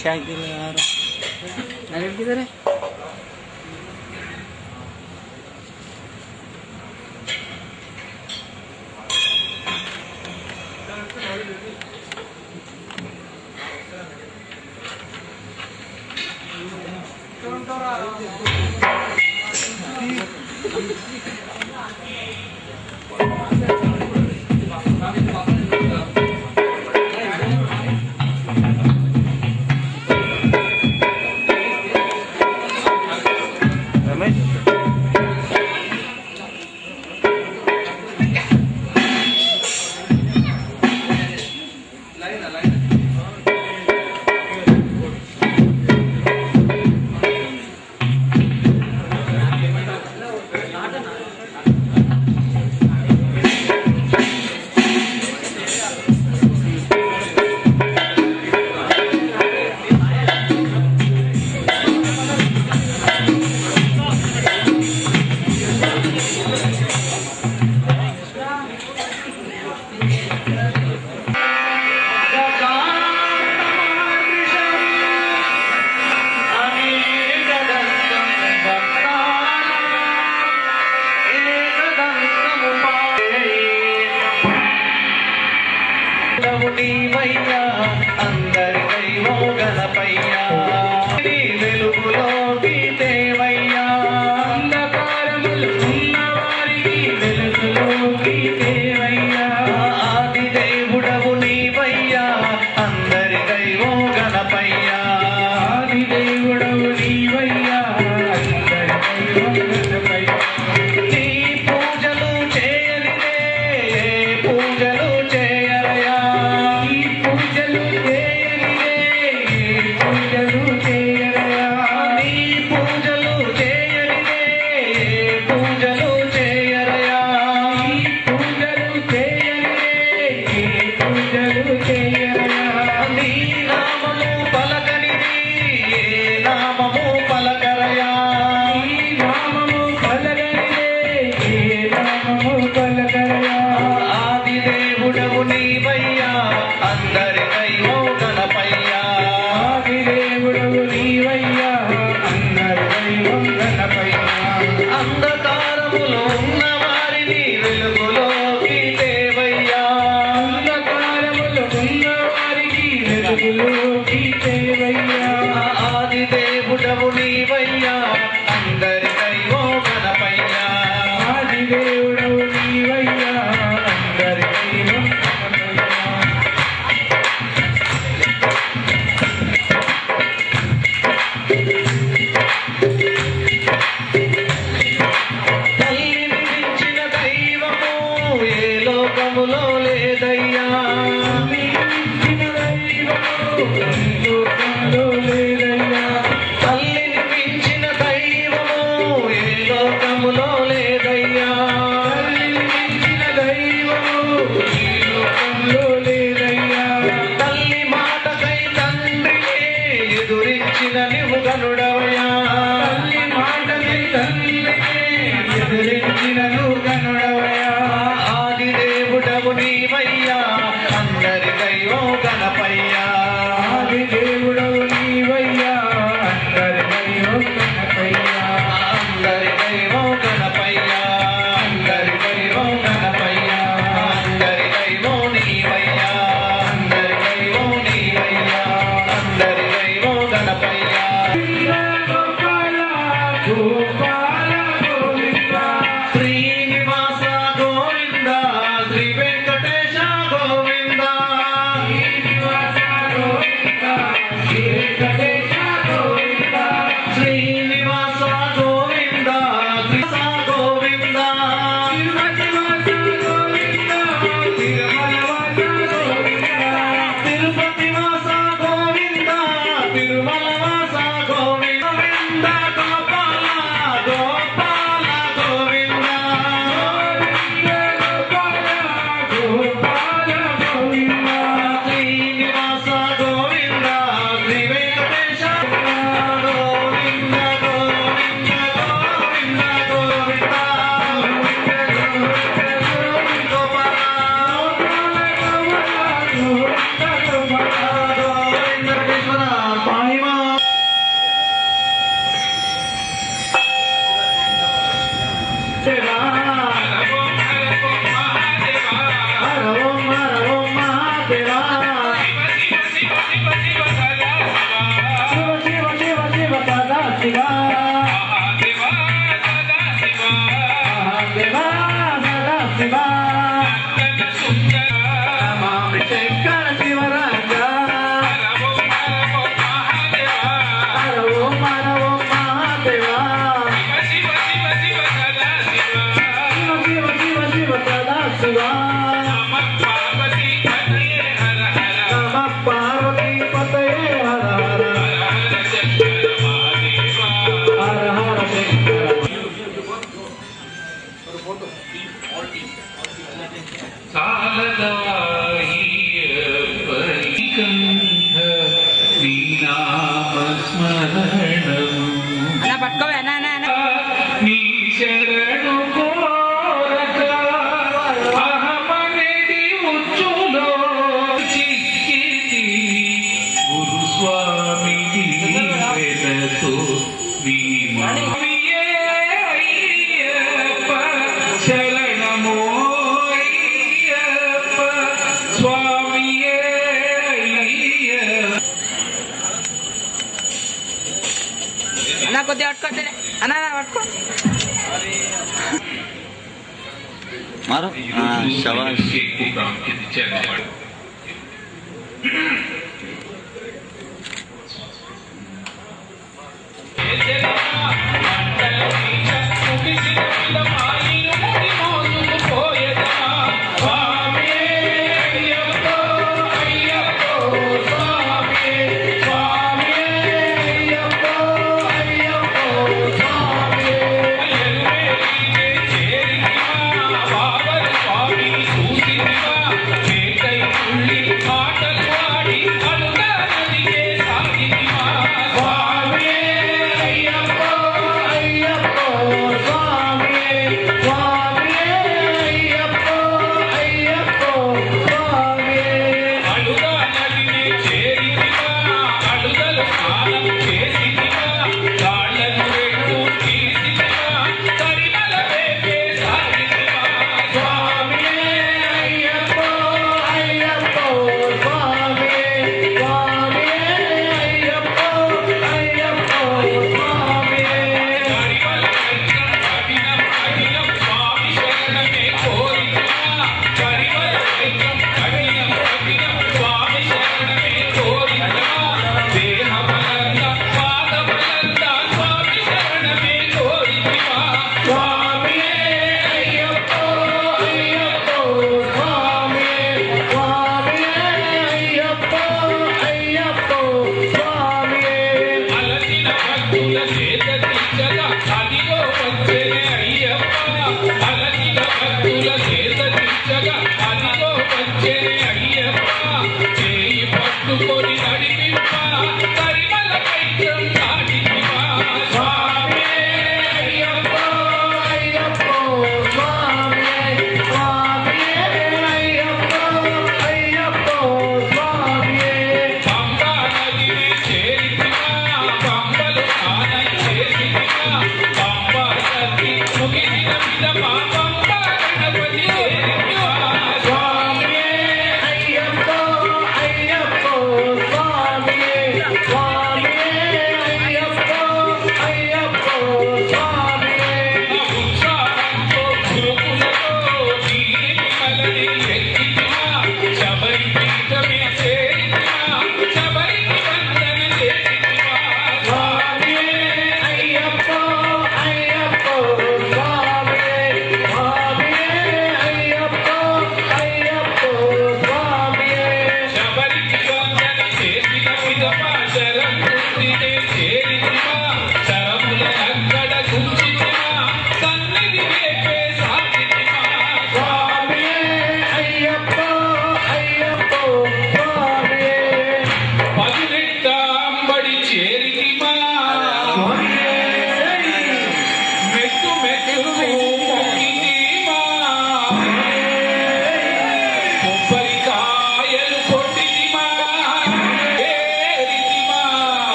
शाकिल यार नारियल किधर है? अंदर दैवो गणपय्या వెలుగులోకి దేవయ్యా అంధకారములు ఉన్నవారికి వెలుగులోకి దేవయ్యా ఆది దేవుడవు నీవయ్యా అందరి దైవో గణపయ్యా ఆది దేవుడవు నీవయ్యా అందరి దైవో గణపయ్యా నీ పూజలు చేయనిదే పూజలు చేయరయా ఈ పూజలు చేయనిదే పూజలు చేయరయా నీ పూజలు చేయనిదే పూజలు చేయరయా ఈ పూజలు చేయనిదే పూజలు చేయరయా నీ నామము పలకనిది ఏ నామము పలకరయా నీ నామము పలకనిదే ఏ నామము పలకరయా ఆది దేవుడవు నీవయ్యా అందరి దైవో గణపయ్యా ఆది దేవుడవు నీవయ్యా అందరి దైవో గణపయ్యా అంధకారములో ఉన్న వారిని వెలుగులోకి దేవయ్యా అంధకారములో ఉన్న వారికి వెలుగులోకి దేవయ్యా ఆది దేవుడవు నీవయ్యా అందరి దైవో గణపయ్యా ఆది దేవుడవు నీవయ్యా అందరి దైవో గణపయ్యా తల్లిని మించిన దైవము ఏ లోకములో లేదయ్యా మించిన దైవము ఏ లోకములో లేదయ్యా తల్లిని మించిన దైవము ఏ లోకములో లేదయ్యా తల్లిని మించిన దైవము ఏ లోకంలో లేదయ్యా తల్లి మాటకై తండ్రిని ఎదురించిన నీవు గనుడవయ్యా తల్లి మాటకై తండ్రిని ఎదురించిన నువ్వు గనుడవయ్యా ఆది దేవుడవు నీవయ్యా అందరి దైవో గణపయ్యా ఆది దేవుడవు నీవయ్యా అందరి దైవో గణపయ్యా అందరి దైవో గణపయ్యా అందరి దైవో గణపయ్యా అందరి దైవో నీవయ్యా అందరి దైవో నీవయ్యా అందరి దైవో గణపయ్యా గోపాల గోపాల గోవింద శివ నమః పార్వతీ పతయే హర హర నమః పార్వతీ పతయే హర హర హర శంకర మహాదేవ హర హర శంకర అలా పట్టుకోవేనా నీ శరణు కోరక అహమనేది ఉచ్చులో చిక్కితి గురుస్వామి దీవెనతో నీ మామియే అయ్యప్ప శరణమో అయ్యప్ప స్వామియే అయ్యప్ప అన్నా కొద్దిగా పట్టుకోండి అన్నా పట్టుకో मारो शाबाश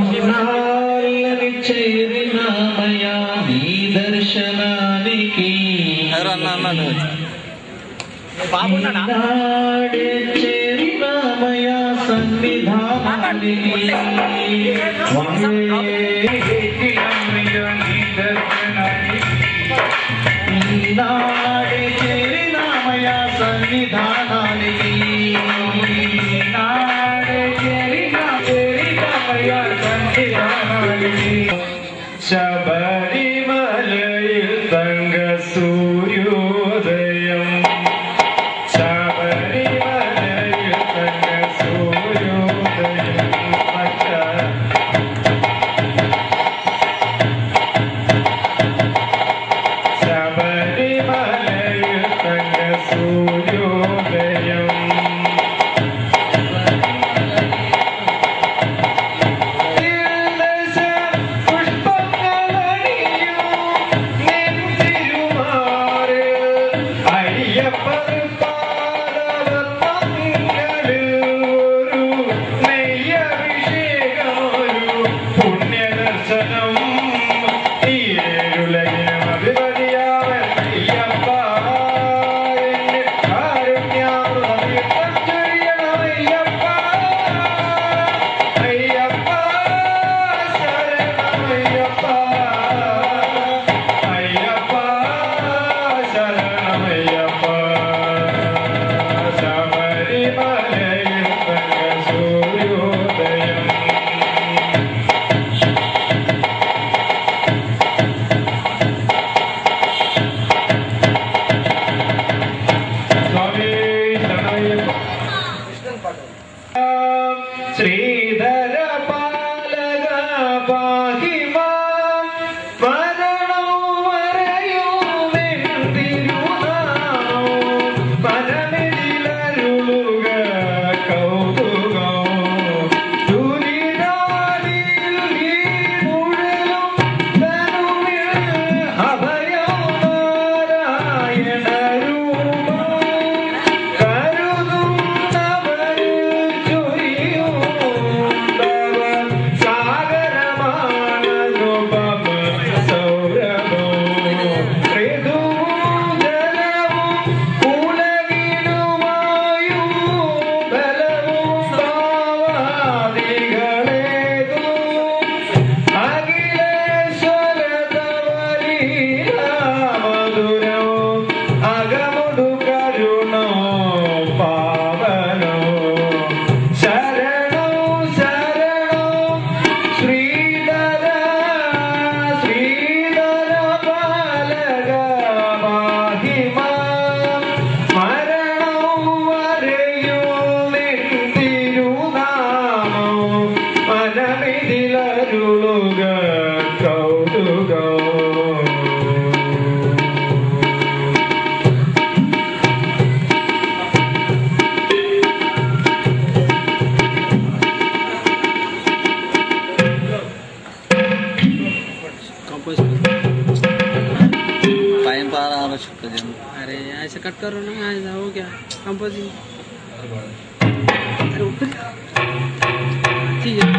యమునాలని చేరినామయా నీ దర్శనానికి నాడే చేరినామయా సంగ ശബരിമലയിൽ തങ്ക സൂര്യോദയം ശബരിമലയിൽ തങ്ക സൂര്യോദയം ശബരിമലയിൽ തങ്ക സൂര്യോദയം ശ്രീധര പാലക പാഹിമാ മരണവും വരയുമെന്തിരുനാമവും പരമിതിലരുളുക കൗതുകം ദുരിതാദിയിൽ വീണുഴലും തനുവിൽ അഭയം നാരായണ രൂപം കരുതുന്നവരിൽ ചൊരിയും टाइम पा रहा है शुक्र जन। अरे ऐसे कट करो ना, ऐसा हो गया कंपोजिंग। अरे ऊपर ठीक है।